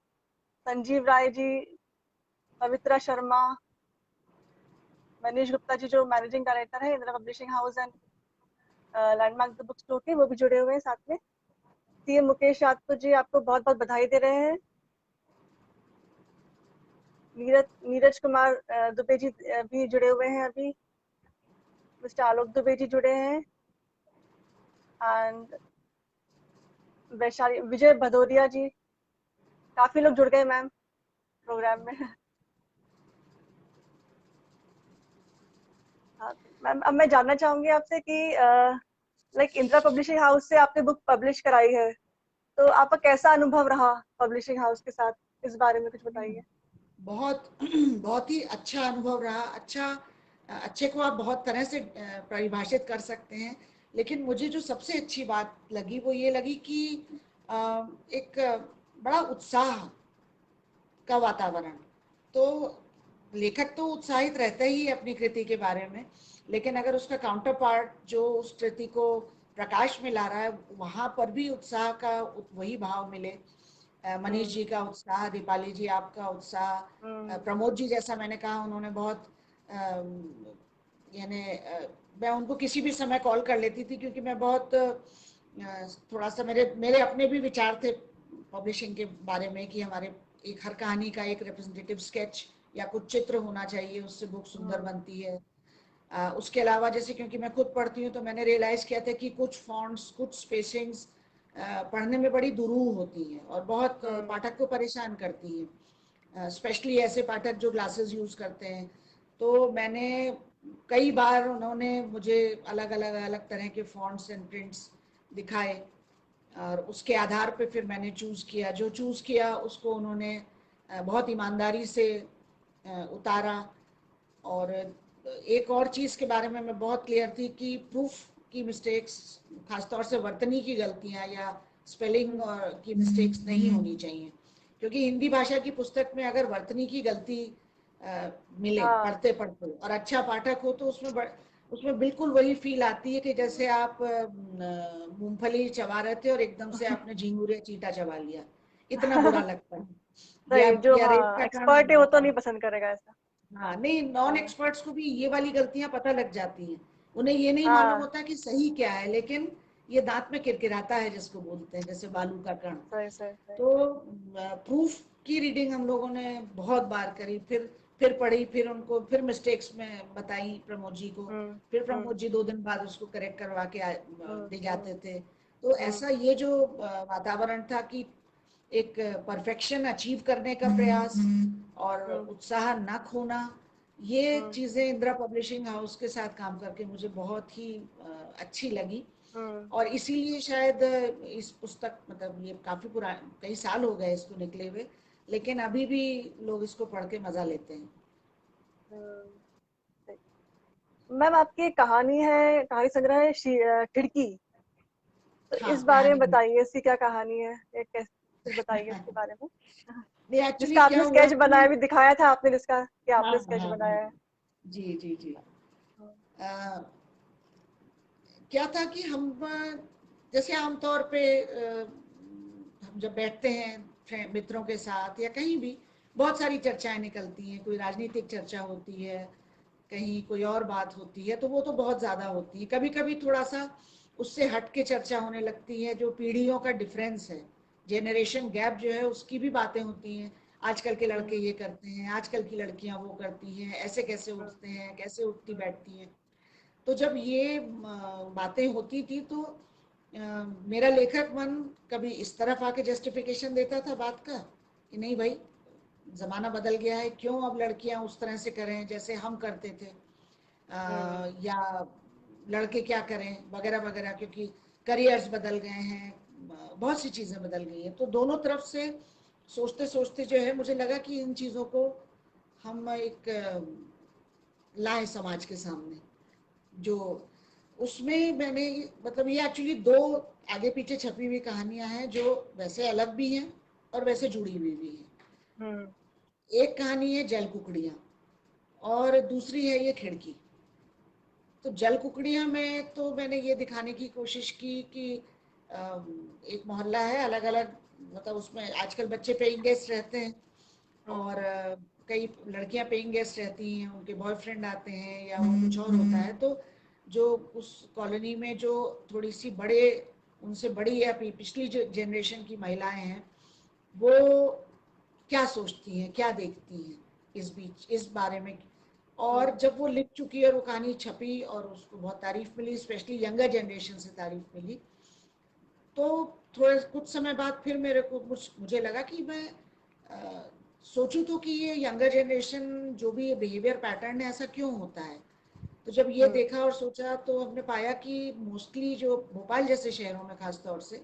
संजीव राय जी, पवित्रा शर्मा, मनीष गुप्ता जी जो मैनेजिंग डायरेक्टर है Indira publishing house and landmark the book store के, वो भी जुड़े हुए हैं साथ में। सीएम मुकेश यादव जी आपको बहुत बहुत बधाई दे रहे हैं। नीरज कुमार दुबे जी भी जुड़े हुए हैं अभी। मिस्टर आलोक दुबे जी जुड़े हैं। एंड वैशाली विजय भदौरिया जी, काफी लोग जुड़ गए मैम प्रोग्राम में। हाँ मैम, अब मैं जानना चाहूंगी आपसे कि लाइक इंदिरा पब्लिशिंग हाउस से आपने बुक पब्लिश कराई है, तो आपका कैसा अनुभव रहा पब्लिशिंग हाउस के साथ, इस बारे में कुछ बताइए। बहुत बहुत ही अच्छा अनुभव रहा। अच्छे को आप बहुत तरह से परिभाषित कर सकते हैं, लेकिन मुझे जो सबसे अच्छी बात लगी वो ये लगी कि एक बड़ा उत्साह का वातावरण। तो लेखक तो उत्साहित रहता ही है अपनी कृति के बारे में, लेकिन अगर उसका काउंटर पार्ट जो उस कृति को प्रकाश में ला रहा है, वहां पर भी उत्साह का वही भाव मिले। मनीष जी का उत्साह, दीपाली जी आपका उत्साह, प्रमोद जी जैसा मैंने कहा, उन्होंने बहुत यानी मैं उनको किसी भी समय कॉल कर लेती थी, क्योंकि मैं बहुत थोड़ा सा मेरे मेरे अपने भी विचार थे पब्लिशिंग के बारे में कि हमारे एक हर कहानी का एक रिप्रेजेंटेटिव स्केच या कुछ चित्र होना चाहिए, उससे बुक सुंदर बनती है। उसके अलावा जैसे क्योंकि मैं खुद पढ़ती हूँ तो मैंने रियलाइज किया था कि कुछ फॉन्ट्स, कुछ स्पेसिंग्स पढ़ने में बड़ी दुरूह होती हैं और बहुत पाठक को परेशान करती हैं, स्पेशली ऐसे पाठक जो ग्लासेस यूज करते हैं। तो मैंने कई बार उन्होंने मुझे अलग तरह के फॉन्ट्स एंड प्रिंट्स दिखाए, और उसके आधार पे फिर मैंने चूज़ किया। जो चूज़ किया उसको उन्होंने बहुत ईमानदारी से उतारा। और एक और चीज़ के बारे में मैं बहुत क्लियर थी कि प्रूफ की मिस्टेक्स, खासतौर से वर्तनी की गलतियाँ या स्पेलिंग की मिस्टेक्स नहीं होनी चाहिए, क्योंकि हिंदी भाषा की पुस्तक में अगर वर्तनी की गलती मिले हाँ पढ़ते पढ़ते और अच्छा पाठक हो, तो उसमें बिल्कुल वही फील आती है कि जैसे आप मूंगफली चबा रहे थे और एकदम से आपने झिंगुर या चींटा चबा लिया, इतना बुरा लगता है। सही, जो या रेप हाँ का कांड एक्सपर्ट है वो तो होता नहीं है। पसंद करेगा ऐसा। हाँ नहीं, नॉन हाँ एक्सपर्ट्स को भी ये वाली गलतियां पता लग जाती हैं। उन्हें ये नहीं मालूम हाँ, होता कि सही क्या है, लेकिन ये दांत में किरकिराता है जिसको बोलते हैं, जैसे बालू का कण। सही सही सही। तो प्रूफ की रीडिंग हम लोगों ने बहुत बार करी, फिर पढ़ी, फिर उनको फिर मिस्टेक्स में बताई प्रमोद जी को, फिर हम्म प्रमोद जी 2 दिन बाद उसको करेक्ट करवा के दे जाते थे। तो हम्म ऐसा ये जो वातावरण था कि एक परफेक्शन अचीव करने का प्रयास और हम्म उत्साह न खोना, ये हम्म चीजें इंदिरा पब्लिशिंग हाउस के साथ काम करके मुझे बहुत ही अच्छी लगी। हम्म और इसीलिए शायद इस पुस्तक, मतलब ये काफी पुराने, कई साल हो गए इसको निकले हुए, लेकिन अभी भी लोग इसको पढ़ के मजा लेते हैं। सही। मैम आपकी एक कहानी है, कहानी संग्रह है खिड़की, तो हाँ, इस बारे में कहानी भी। बताइए, इसकी क्या कहानी है, ये कैसे, कुछ बताइए इसके बारे में। नहीं, एक्चुअली जिसका क्या आपने हुआ स्केच कि, बनाया, भी दिखाया था आपने जिसका, कि हाँ आपने हाँ स्केच हाँ, बनाया है। जी जी जी। हाँ अ, क्या था कि हम जैसे आमतौर पे हम जब बैठते हैं मित्रों के साथ या कहीं भी, बहुत सारी चर्चाएं निकलती हैं। कोई राजनीतिक चर्चा होती है, कहीं कोई और बात होती है, तो वो तो बहुत ज्यादा होती है। कभी कभी थोड़ा सा उससे हट के चर्चा होने लगती है, जो पीढ़ियों का डिफरेंस है, जेनरेशन गैप जो है, उसकी भी बातें होती हैं। आजकल के लड़के ये करते हैं, आजकल की लड़कियां वो करती हैं, ऐसे कैसे उठते हैं, कैसे उठती बैठती हैं। तो जब ये बातें होती थी तो मेरा लेखक मन कभी इस तरफ आके जस्टिफिकेशन देता था बात का कि नहीं भाई, जमाना बदल गया है, क्यों अब लड़कियां उस तरह से करें जैसे हम करते थे, या लड़के क्या करें वगैरह वगैरह, क्योंकि करियर्स बदल गए हैं, बहुत सी चीजें बदल गई हैं। तो दोनों तरफ से सोचते सोचते जो है, मुझे लगा कि इन चीजों को हम एक लाएं समाज के सामने। जो उसमें मैंने, मतलब ये एक्चुअली 2 आगे पीछे छपी हुई कहानियां हैं, जो वैसे अलग भी हैं और वैसे जुड़ी हुई भी हैं। हम्म एक कहानी है जल कुकड़ियां, और दूसरी है ये खिड़की। तो जल कुकड़ियां में तो मैंने ये दिखाने की कोशिश की कि एक मोहल्ला है, अलग अलग, मतलब उसमें आजकल बच्चे पेइंग गेस्ट रहते हैं, और कई लड़कियां पेइंग गेस्ट रहती हैं, उनके बॉयफ्रेंड आते हैं या वो कुछ और होता है। तो जो उस कॉलोनी में जो थोड़ी सी बड़े, उनसे बड़ी या पिछली जो जनरेशन की महिलाएं हैं, वो क्या सोचती हैं, क्या देखती हैं इस बीच, इस बारे में। और जब वो लिख चुकी और वो कहानी छपी और उसको बहुत तारीफ मिली, स्पेशली यंगर जनरेशन से तारीफ मिली, तो थोड़े कुछ समय बाद फिर मेरे को मुझे लगा कि मैं सोचूं तो कि ये यंगर जनरेशन जो भी बिहेवियर पैटर्न है, ऐसा क्यों होता है। तो जब ये देखा और सोचा, तो हमने पाया कि मोस्टली जो भोपाल जैसे शहरों में खास तौर से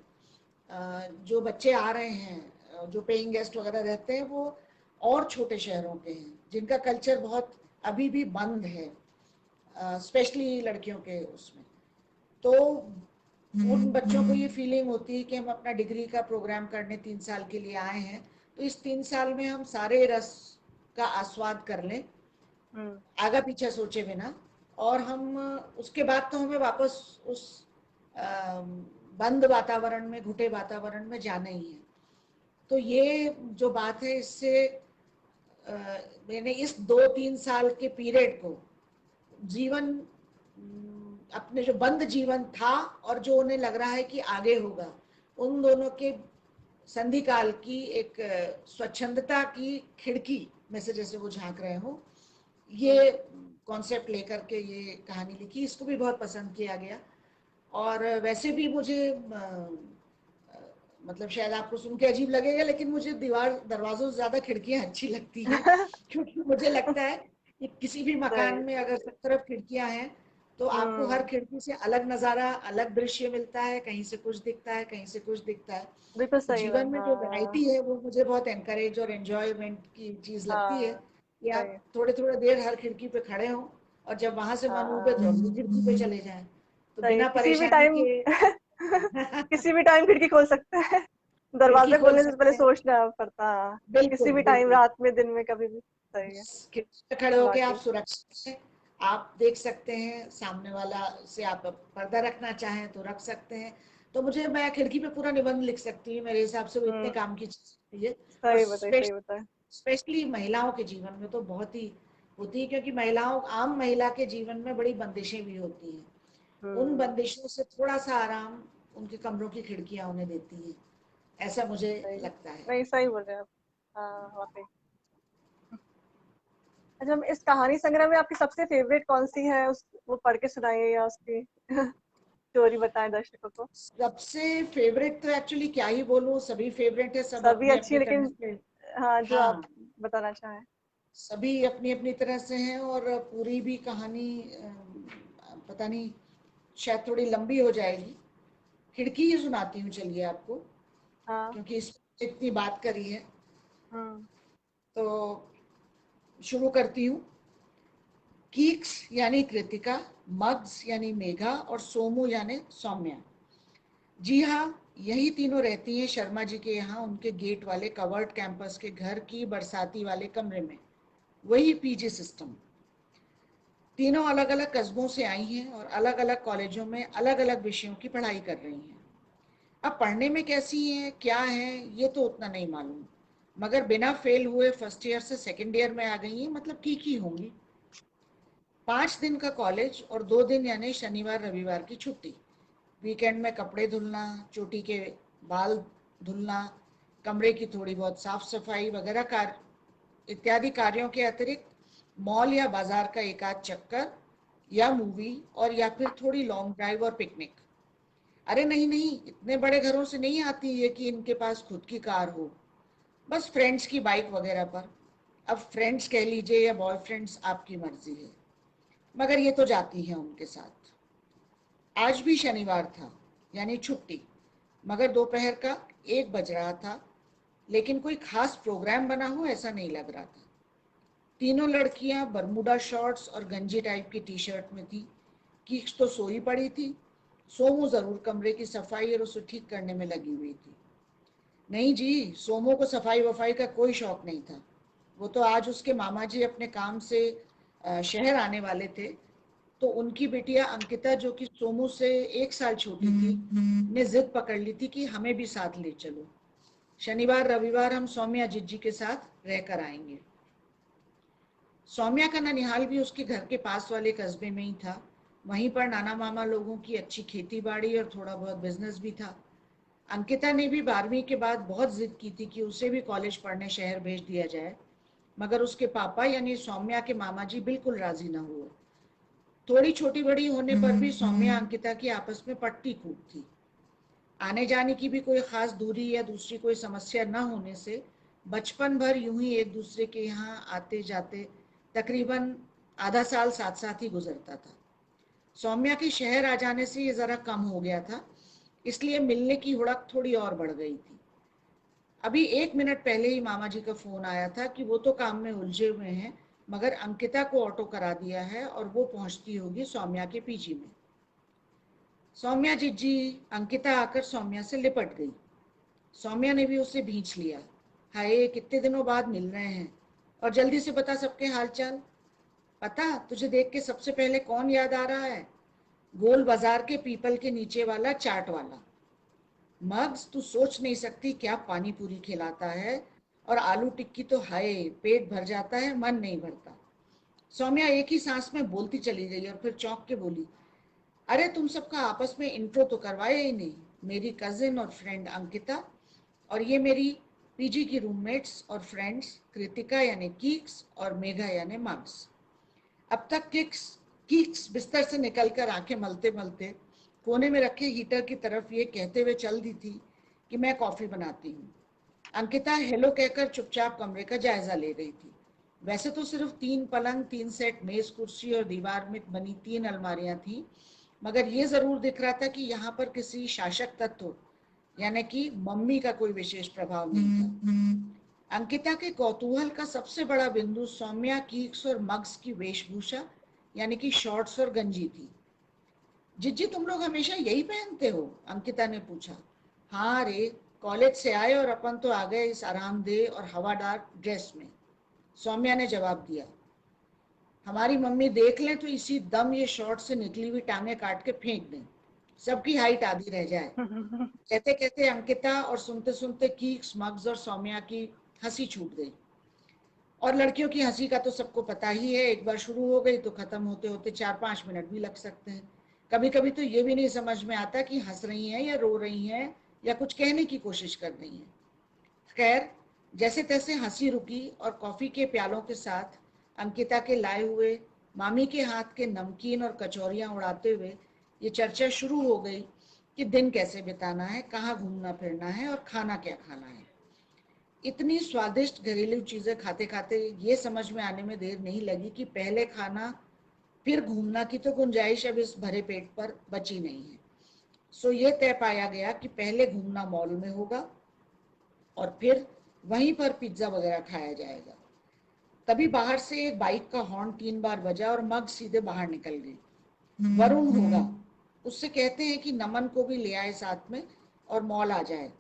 जो बच्चे आ रहे हैं, जो पेइंग गेस्ट वगैरह रहते हैं, वो और छोटे शहरों के हैं, जिनका कल्चर बहुत अभी भी बंद है, स्पेशली लड़कियों के उसमें। तो उन बच्चों को ये फीलिंग होती है कि हम अपना डिग्री का प्रोग्राम करने 3 साल के लिए आए हैं, तो इस 3 साल में हम सारे रस का आस्वाद कर लें, आगा पीछा सोचे बिना, और हम उसके बाद तो हमें वापस उस बंद वातावरण में, घुटे वातावरण में जाना ही है। तो ये जो बात है, इससे मैंने इस 2-3 साल के पीरियड को, जीवन, अपने जो बंद जीवन था और जो उन्हें लग रहा है कि आगे होगा, उन दोनों के संधि काल की एक स्वच्छंदता की खिड़की में से जैसे वो झांक रहे हो, ये कॉन्सेप्ट लेकर के ये कहानी लिखी। इसको भी बहुत पसंद किया गया। और वैसे भी मुझे मतलब शायद आपको सुन के अजीब लगेगा, लेकिन मुझे दीवार दरवाजों से ज्यादा खिड़कियां अच्छी लगती हैं क्योंकि मुझे लगता है कि किसी भी मकान में अगर सब तरफ खिड़कियां हैं, तो आपको हर खिड़की से अलग नज़ारा, अलग दृश्य मिलता है, कहीं से कुछ दिखता है, कहीं से कुछ दिखता है। बिल्कुल तो सही जीवन मैम। में जो हाँ वैरायटी है, वो मुझे बहुत एनकरेज और एंजॉयमेंट की चीज लगती है, हाँ कि सही। आप थोड़े थोड़े देर हर खिड़की पे खड़े हों, और जब वहां से मन उबे तो अगली खिड़की पे चले जाएं, तो सही, बिना किसी भी परेशानी टाइम के किसी भी टाइम खिड़की खोल सकते हैं। खिड़की दरवाजा खोल खोलने से पहले सकते हैं। सोचना पड़ता है। किसी बिल्कुल भी टाइम, बिल्कुल। रात में, दिन में, कभी भी। सही है। खिड़की पे खड़े होके आप वाकई। सुरक्षित हैं, आप देख सकते हैं सामने वाला से, आप पर्दा रखना चाहें तो रख सकते हैं, तो मुझे, मैं खिड़की पे पूरा निबंध लिख सकती हूँ, मेरे हिसाब से वो इतने काम की चीज है। सही बताए, सही बताए। स्पेशली महिलाओं के जीवन में तो बहुत ही होती है, क्योंकि महिलाओं, आम महिला के जीवन में बड़ी बंदिशें भी होती हैं। उन बंदिशों से थोड़ा सा आराम उनके कमरों की खिड़कियां उन्हें देती हैं, ऐसा मुझे सही, लगता है। नहीं सही बोल रहे हैं आप। हाँ वाकई। अच्छा, हम इस कहानी संग्रह में आपकी सबसे फेवरेट कौन सी है, उस वो पढ़ के सुनाइए या उसकी स्टोरी बताएं दर्शकों को। सबसे फेवरेट तो एक्चुअली क्या ही बोलूं, सभी फेवरेट है, सब सभी अपनी अच्छी अपनी है, तरह लेकिन से। हाँ जो आप हाँ, बताना चाहें। सभी अपनी अपनी तरह से हैं, और पूरी भी कहानी पता नहीं, शायद थोड़ी लंबी हो जाएगी। खिड़की ही सुनाती हूँ चलिए आपको, हाँ। क्योंकि इस इतनी बात करी है हम्म। तो शुरू करती हूँ। कीक्स यानी कृतिका, मग्स यानी मेघा, और सोमू यानी सौम्या। जी हाँ, यही तीनों रहती हैं शर्मा जी के यहाँ, उनके गेट वाले कवर्ड कैंपस के घर की बरसाती वाले कमरे में। वही पीजी सिस्टम। तीनों अलग अलग कस्बों से आई हैं और अलग अलग कॉलेजों में अलग अलग विषयों की पढ़ाई कर रही हैं। अब पढ़ने में कैसी हैं, क्या हैं, ये तो उतना नहीं मालूम, मगर बिना फेल हुए फर्स्ट ईयर से सेकंड ईयर में आ गई हैं, मतलब ठीक ही होंगी। 5 दिन का कॉलेज और 2 दिन यानी शनिवार रविवार की छुट्टी। वीकेंड में कपड़े धुलना, चोटी के बाल धुलना, कमरे की थोड़ी बहुत साफ सफाई वगैरह इत्यादि कार्यों के अतिरिक्त मॉल या बाजार का एक आध चक्कर, या मूवी, और या फिर थोड़ी लॉन्ग ड्राइव और पिकनिक। अरे नहीं नहीं, इतने बड़े घरों से नहीं आती है कि इनके पास खुद की कार हो, बस फ्रेंड्स की बाइक वगैरह पर। अब फ्रेंड्स कह लीजिए या बॉयफ्रेंड्स, आपकी मर्जी है, मगर ये तो जाती हैं उनके साथ। आज भी शनिवार था, यानी छुट्टी, मगर दोपहर का 1 बज रहा था, लेकिन कोई खास प्रोग्राम बना हो ऐसा नहीं लग रहा था। तीनों लड़कियां बरमूडा शॉर्ट्स और गंजी टाइप की टी शर्ट में थी। कीक्स तो सोई पड़ी थी, सोमू जरूर कमरे की सफाई और उसे ठीक करने में लगी हुई थी। नहीं जी, सोमू को सफाई वफाई का कोई शौक नहीं था। वो तो आज उसके मामा जी अपने काम से शहर आने वाले थे, तो उनकी बिटिया अंकिता, जो कि सोमू से 1 साल छोटी थी, ने जिद पकड़ ली थी कि हमें भी साथ ले चलो। शनिवार रविवार हम सौम्या जिज्जी के साथ रहकर आएंगे। सौम्या का ननिहाल भी उसके घर के पास वाले कस्बे में ही था। वहीं पर नाना मामा लोगों की अच्छी खेती बाड़ी और थोड़ा बहुत बिजनेस भी था। अंकिता ने भी 12वीं के बाद बहुत जिद की थी कि उसे भी कॉलेज पढ़ने शहर भेज दिया जाए, मगर उसके पापा यानी सौम्या के मामा जी बिल्कुल राजी न हुए। थोड़ी छोटी बड़ी होने पर भी सौम्या अंकिता की आपस में पटती खूब थी। आने जाने की भी कोई खास दूरी या दूसरी कोई समस्या न होने से बचपन भर यूं ही एक दूसरे के यहाँ आते जाते तकरीबन आधा साल साथ साथ ही गुजरता था। सौम्या के शहर आ जाने से ये जरा कम हो गया था, इसलिए मिलने की हुड़क थोड़ी और बढ़ गई थी। अभी 1 मिनट पहले ही मामा जी का फोन आया था कि वो तो काम में उलझे हुए हैं, मगर अंकिता को ऑटो करा दिया है और वो पहुंचती होगी सौम्या के पीजी में। सौम्या जिज्जी, अंकिता आकर सौम्या से लिपट गई। सौम्या ने भी उसे भींच लिया। हाय, कितने दिनों बाद मिल रहे हैं, और जल्दी से बता सबके हालचाल। पता तुझे देख के सबसे पहले कौन याद आ रहा है? गोल बाजार के पीपल के नीचे वाला चाट वाला। मग्स, तू सोच नहीं सकती क्या पानी पूरी खिलाता है, और आलू टिक्की तो हाय, पेट भर जाता है, मन नहीं भरता। सौम्या एक ही सांस में बोलती चली गई और फिर चौंक के बोली, अरे तुम सबका आपस में इंट्रो तो करवाया ही नहीं। मेरी कजिन और फ्रेंड अंकिता, और ये मेरी पीजी की रूममेट्स और फ्रेंड्स कृतिका यानी कीक्स और मेघा यानी मग्स। अब तक कीक्स बिस्तर से निकलकर आंखें मलते मलते कोने में रखे हीटर की तरफ ये कहते हुए चल दी थी कि मैं कॉफी बनाती हूँ। अंकिता हेलो कहकर चुपचाप कमरे का जायजा ले रही थी। वैसे तो सिर्फ 3 पलंग, 3 सेट मेज कुर्सी और दीवार में बनी 3 अलमारियां थी, मगर ये जरूर दिख रहा था कि यहाँ पर किसी शासक तत्व यानी कि मम्मी का कोई विशेष प्रभाव नहीं था। अंकिता के कौतूहल का सबसे बड़ा बिंदु सौम्या, कीक्स और मग्स की वेशभूषा यानी कि शॉर्ट्स और गंजी थी। जिज्जी, तुम लोग हमेशा यही पहनते हो? अंकिता ने पूछा। हाँ रे, कॉलेज से आए और अपन तो आ गए इस आरामदेह और हवादार ड्रेस में, सौम्या ने जवाब दिया। हमारी मम्मी देख लें तो इसी दम ये शॉर्ट से निकली हुई टांगे काट के फेंक दें। सबकी हाइट आधी रह जाए। कहते कहते अंकिता और सुनते सुनते कीक्स, मग्स और सौम्या की हंसी छूट गई। और लड़कियों की हंसी का तो सबको पता ही है, एक बार शुरू हो गई तो खत्म होते होते 4-5 मिनट भी लग सकते हैं। कभी कभी तो ये भी नहीं समझ में आता कि हंस रही हैं या रो रही हैं या कुछ कहने की कोशिश कर रही हैं। खैर, जैसे तैसे हंसी रुकी और कॉफी के प्यालों के साथ अंकिता के लाए हुए मामी के हाथ के नमकीन और कचौरियां उड़ाते हुए ये चर्चा शुरू हो गई कि दिन कैसे बिताना है, कहाँ घूमना फिरना है और खाना क्या खाना है। इतनी स्वादिष्ट घरेलू चीजें खाते खाते ये समझ में आने में देर नहीं लगी कि पहले खाना फिर घूमना की तो गुंजाइश अब इस भरे पेट पर बची नहीं है। सो ये तय पाया गया कि पहले घूमना मॉल में होगा और फिर वहीं पर पिज्जा वगैरह खाया जाएगा। तभी बाहर से एक बाइक का हॉर्न 3 बार बजा और मग सीधे बाहर निकल गई। वरुण होगा, उससे कहते हैं कि नमन को भी ले आए साथ में और मॉल आ जाए।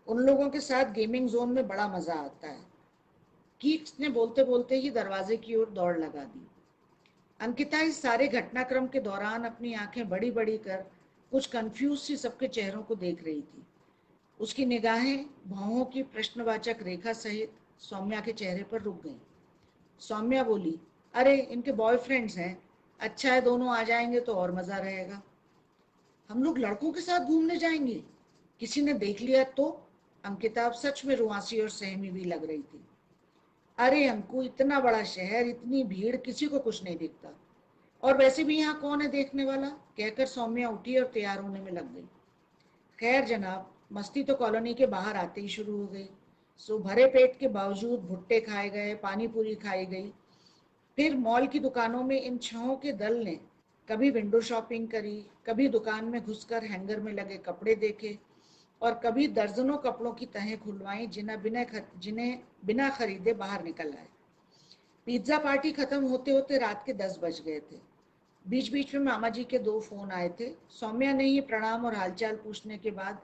उन लोगों के साथ गेमिंग जोन में बड़ा मजा आता है। कीक्स ने बोलते बोलते ही दरवाजे की ओर दौड़ लगा दी। अंकिता इस सारे घटनाक्रम के दौरान अपनी आंखें बड़ी बड़ी कर कुछ कंफ्यूज सी सबके चेहरों को देख रही थी। उसकी निगाहें भौहों की प्रश्नवाचक रेखा सहित सौम्या के चेहरे पर रुक गईं। सौम्या बोली, अरे इनके बॉयफ्रेंड्स हैं, अच्छा है दोनों आ जाएंगे तो और मजा रहेगा। हम लोग लड़कों के साथ घूमने जाएंगे, किसी ने देख लिया तो? अंकिता अब सच में रुआसी और सहमी भी लग रही थी। अरे अंकु, इतना बड़ा शहर, इतनी भीड़, किसी को कुछ नहीं दिखता, और वैसे भी यहाँ कौन है देखने वाला, कहकर सौम्या उठी और तैयार होने में लग गई। खैर जनाब, मस्ती तो कॉलोनी के बाहर आते ही शुरू हो गई। सो भरे पेट के बावजूद भुट्टे खाए गए, पानी पूरी खाई गई। फिर मॉल की दुकानों में इन छहों के दल ने कभी विंडो शॉपिंग करी, कभी दुकान में घुसकर हैंगर में लगे कपड़े देखे और कभी दर्जनों कपड़ों की तहें खुलवाई जिन्हें बिना खरीदे बाहर निकल आए। पिज्जा पार्टी खत्म होते होते रात के 10 बज गए थे। बीच बीच में मामा जी के 2 फोन आए थे। सौम्या ने ही प्रणाम और हालचाल पूछने के बाद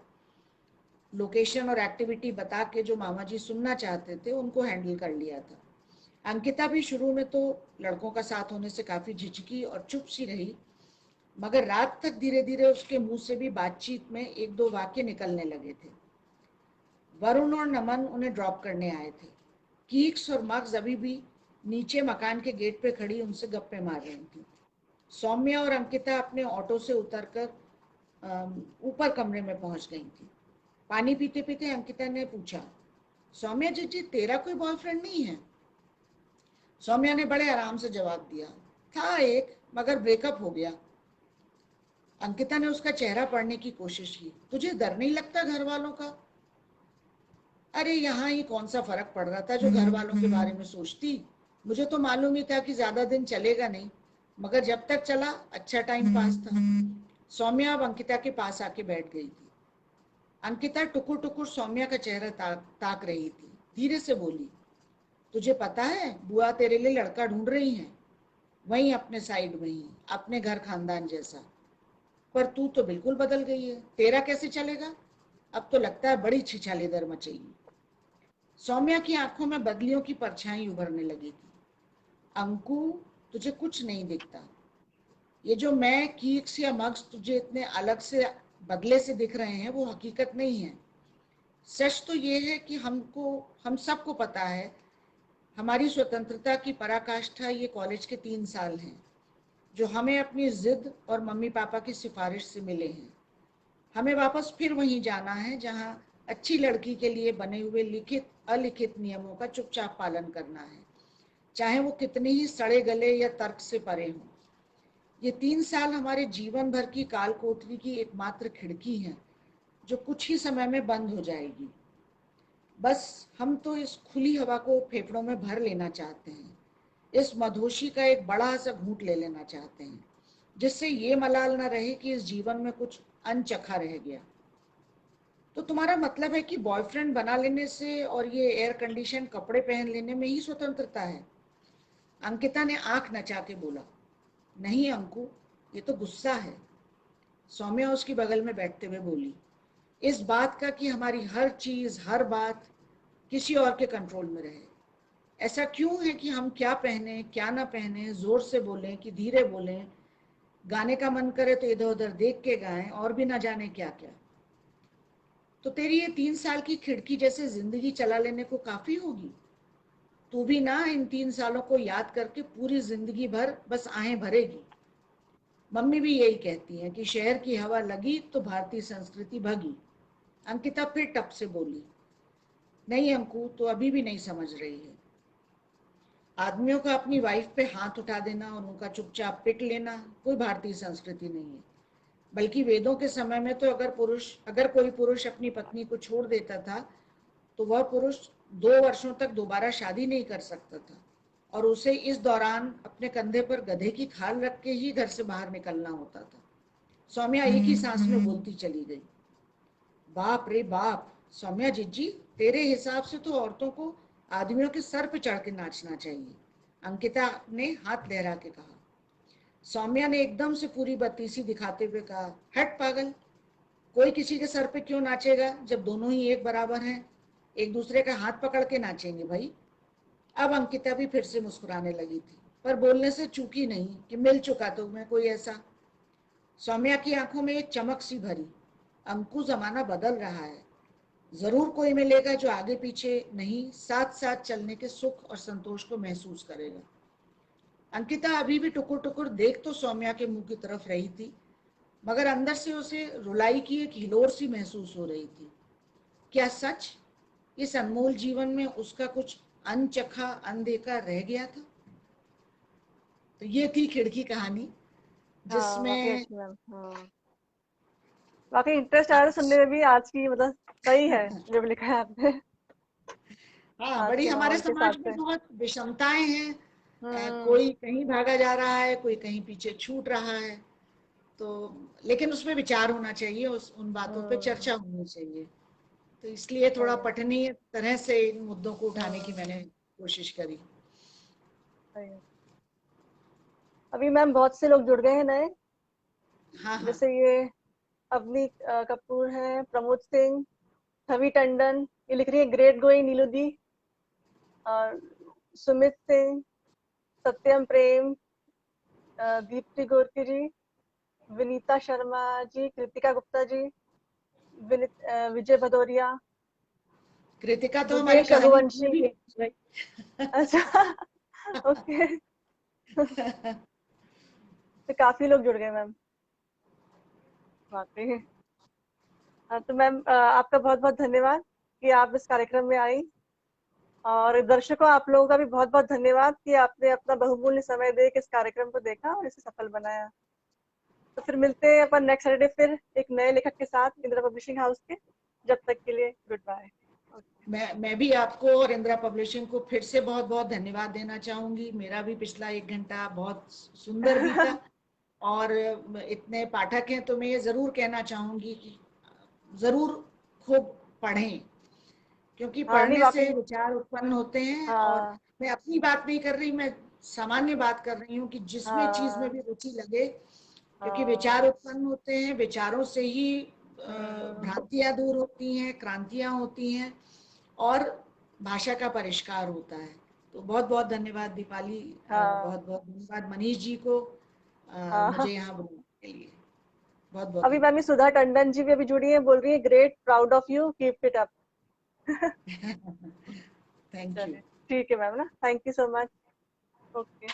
लोकेशन और एक्टिविटी बता के जो मामा जी सुनना चाहते थे उनको हैंडल कर लिया था। अंकिता भी शुरू में तो लड़कों का साथ होने से काफी झिझकी और चुप सी रही, मगर रात तक धीरे धीरे उसके मुंह से भी बातचीत में 1-2 वाक्य निकलने लगे थे। वरुण और नमन उन्हें ड्रॉप करने आए थे। कीक्स और मग्स अभी भी नीचे मकान के गेट पे खड़ी उनसे गप्पे मार रही थी। सौम्या और अंकिता अपने ऑटो से उतरकर ऊपर कमरे में पहुंच गई थी। पानी पीते पीते अंकिता ने पूछा, सौम्या जी तेरा कोई बॉयफ्रेंड नहीं है? सौम्या ने बड़े आराम से जवाब दिया, था एक, मगर ब्रेकअप हो गया। अंकिता ने उसका चेहरा पढ़ने की कोशिश की। तुझे डर नहीं लगता घर वालों का? अरे यहाँ ही कौन सा फर्क पड़ रहा था जो घर वालों के बारे में सोचती। मुझे तो मालूम ही था कि ज्यादा दिन चलेगा नहीं, मगर जब तक चला अच्छा टाइम पास था। सौम्या अब अंकिता के पास आके बैठ गई थी। अंकिता टुकुर टुकुर सौम्या का चेहरा ताक रही थी। धीरे से बोली, तुझे पता है बुआ तेरे लिए लड़का ढूंढ रही हैं, वहीं अपने साइड में ही, अपने घर खानदान जैसा। पर तू तो बिल्कुल बदल गई है, तेरा कैसे चलेगा? अब तो लगता है बड़ी छिछालेदर मचेगी। सौम्या की आंखों में बदलियों की परछाई उभरने लगी थी। अंकु, तुझे कुछ नहीं दिखता। ये जो मैं, कीक्स या मग्स तुझे इतने अलग से बदले से दिख रहे हैं वो हकीकत नहीं है। सच तो ये है कि हम सबको पता है हमारी स्वतंत्रता की पराकाष्ठा ये कॉलेज के 3 साल हैं, जो हमें अपनी जिद और मम्मी पापा की सिफारिश से मिले हैं। हमें वापस फिर वहीं जाना है जहां अच्छी लड़की के लिए बने हुए लिखित अलिखित नियमों का चुपचाप पालन करना है, चाहे वो कितने ही सड़े गले या तर्क से परे हों। ये 3 साल हमारे जीवन भर की काल कोठरी की एकमात्र खिड़की है जो कुछ ही समय में बंद हो जाएगी। बस हम तो इस खुली हवा को फेफड़ों में भर लेना चाहते हैं, इस मधोशी का एक बड़ा सा घूंट ले लेना चाहते हैं, जिससे ये मलाल ना रहे कि इस जीवन में कुछ अनचखा रह गया। तो तुम्हारा मतलब है कि बॉयफ्रेंड बना लेने से और ये एयर कंडीशन कपड़े पहन लेने में ही स्वतंत्रता है? अंकिता ने आंख नचा के बोला, नहीं अंकु, ये तो गुस्सा है। सौम्या उसकी बगल में बैठते हुए बोली, इस बात का कि हमारी हर चीज हर बात किसी और के कंट्रोल में रहे। ऐसा क्यों है कि हम क्या पहने क्या ना पहने, जोर से बोलें कि धीरे बोलें, गाने का मन करे तो इधर उधर देख के गाएं, और भी ना जाने क्या क्या। तो तेरी ये 3 साल की खिड़की जैसे जिंदगी चला लेने को काफी होगी। तू भी ना इन 3 सालों को याद करके पूरी जिंदगी भर बस आहें भरेगी। मम्मी भी यही कहती हैं कि शहर की हवा लगी तो भारतीय संस्कृति भगी। अंकिता फिर टप से बोली, नहीं अंकु, तो अभी भी नहीं समझ रही है। आदमियों का अपनी वाइफ पे हाथ उठा देना और उनका चुपचाप पिट लेना कोई भारतीय संस्कृति नहीं है। बल्कि वेदों के समय में तो अगर कोई पुरुष अपनी पत्नी को छोड़ देता था तो वह पुरुष 2 वर्षों तक दोबारा शादी नहीं कर सकता था, और उसे इस दौरान अपने कंधे पर गधे की खाल रख के ही घर से बाहर निकलना होता था। सौम्या एक ही सांस में बोलती चली गई, बाप रे बाप, सौम्या जिज्जी, तेरे हिसाब से तो औरतों को आदमियों के सर पे चढ़ के नाचना चाहिए, अंकिता ने हाथ लहरा के कहा। सौम्या ने एकदम से पूरी बत्तीसी दिखाते हुए कहा, हट पागल, कोई किसी के सर पे क्यों नाचेगा जब दोनों ही एक बराबर हैं। एक दूसरे का हाथ पकड़ के नाचेंगे भाई। अब अंकिता भी फिर से मुस्कुराने लगी थी, पर बोलने से चूकी नहीं कि मिल चुका तो मैं कोई ऐसा। सौम्या की आंखों में एक चमक सी भरी, अंकु, जमाना बदल रहा है, जरूर कोई मिलेगा जो आगे पीछे नहीं साथ साथ चलने के सुख और संतोष को महसूस करेगा। अंकिता अभी भी टुकुर टुकुर देख तो सौम्या के मुंह की तरफ रही थी, मगर अंदर से उसे रुलाई की एक हिलोर सी महसूस हो रही थी। क्या सच इस अनमोल जीवन में उसका कुछ अनचखा अनदेखा रह गया था? तो ये थी खिड़की कहानी, वाकई जिसमें अच्छी मैम। वाकई इंटरेस्ट आ रहा है सुनने में भी आज की, मतलब सही है जो भी लिखा है आपने हाँ, आज बड़ी के हमारे माहौल के हिसाब समाज में से। बहुत विषमताएं हैं। हम्म। कोई कहीं भागा जा रहा है, कोई कहीं पीछे छूट रहा है। तो लेकिन उसमें विचार होना चाहिए, उन बातों पे चर्चा होनी चाहिए। तो इसलिए सही थोड़ा है। पठनीय तरह से इन मुद्दों को उठाने की हम्म। मैंने कोशिश करी। सही है। अभी मैम बहुत से लोग जुड़ गए हैं नए, हाँ हाँ। जैसे ये अवनी कपूर है, प्रमोद सिंह, छवि टंडन, ये लिख रही है ग्रेट गोइंग नीलू दी, और सुमित सिंह, सत्यम प्रेम, दीप्ति गोरकी जी, विनीता शर्मा जी, कृतिका गुप्ता जी, विजय भदौरिया, कृतिका तो हमारी दुर्गेश कहानी में रघुवंशी। भी है। अच्छा ओके तो काफी लोग जुड़ गए मैम, वाकई। तो मैम आपका बहुत बहुत धन्यवाद कि आप इस कार्यक्रम में आई, और दर्शकों आप लोगों का भी बहुत बहुत धन्यवाद कि आपने अपना बहुमूल्य समय दे के इस कार्यक्रम को देखा और इसे सफल बनाया। तो फिर मिलते हैं अपन नेक्स्ट सैटरडे फिर एक नए लेखक के साथ इंदिरा पब्लिशिंग हाउस के। जब तक के लिए गुड बाय। मैं भी आपको और इंदिरा पब्लिशिंग को फिर से बहुत बहुत धन्यवाद देना चाहूंगी। मेरा भी पिछला 1 घंटा बहुत सुंदर बीता, और इतने पाठक हैं तो मैं ये जरूर कहना चाहूंगी कि जरूर खूब पढ़ें, क्योंकि हाँ नहीं पढ़ने से वाकई। विचार उत्पन्न होते हैं। और हाँ मैं अपनी बात नहीं कर रही, मैं सामान्य बात कर रही हूँ कि जिसमें चीज में हाँ भी रुचि लगे, क्योंकि हाँ। विचार उत्पन्न होते हैं, विचारों से ही हम्म। भ्रांतियां दूर होती हैं, क्रांतियां होती हैं, और भाषा का परिष्कार होता है। तो बहुत बहुत धन्यवाद दीपाली, हाँ बहुत बहुत धन्यवाद मनीष जी को हाँ। मुझे यहाँ बुलाने के लिए। बहुत बहुत अभी मैम सुधा टंडन जी भी अभी जुड़ी है, बोल रही है great, proud of you, keep it up. धन्यवाद। Thank you. चलिए ठीक है मैम ना, thank you so much. Okay.